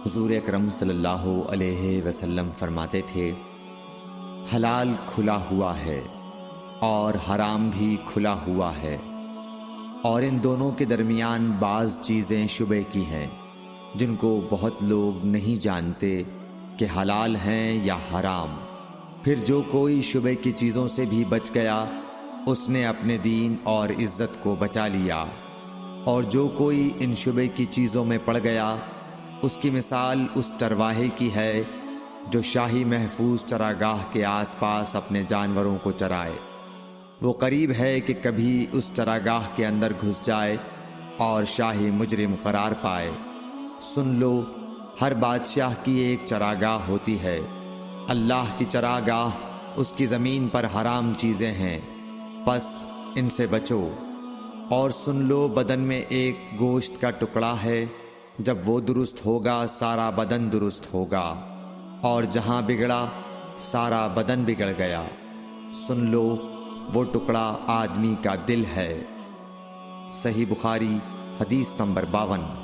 حضور اکرم صلی اللہ علیہ وسلم فرماتے تھے، حلال کھلا ہوا ہے اور حرام بھی کھلا ہوا ہے، اور ان دونوں کے درمیان بعض چیزیں شبہ کی ہیں جن کو بہت لوگ نہیں جانتے کہ حلال ہیں یا حرام۔ پھر جو کوئی شبہ کی چیزوں سے بھی بچ گیا اس نے اپنے دین اور عزت کو بچا لیا، اور جو کوئی ان شبہ کی چیزوں میں پڑ گیا اس کی مثال اس چرواہے کی ہے جو شاہی محفوظ چراگاہ کے آس پاس اپنے جانوروں کو چرائے۔ وہ قریب ہے کہ کبھی اس چراگاہ کے اندر گھس جائے اور شاہی مجرم قرار پائے۔ سن لو، ہر بادشاہ کی ایک چراگاہ ہوتی ہے، اللہ کی چراگاہ اس کی زمین پر حرام چیزیں ہیں، پس ان سے بچو۔ اور سن لو، بدن میں ایک گوشت کا ٹکڑا ہے، جب وہ درست ہوگا سارا بدن درست ہوگا، اور جہاں بگڑا سارا بدن بگڑ گیا۔ سن لو، وہ ٹکڑا آدمی کا دل ہے۔ صحیح بخاری حدیث نمبر 52۔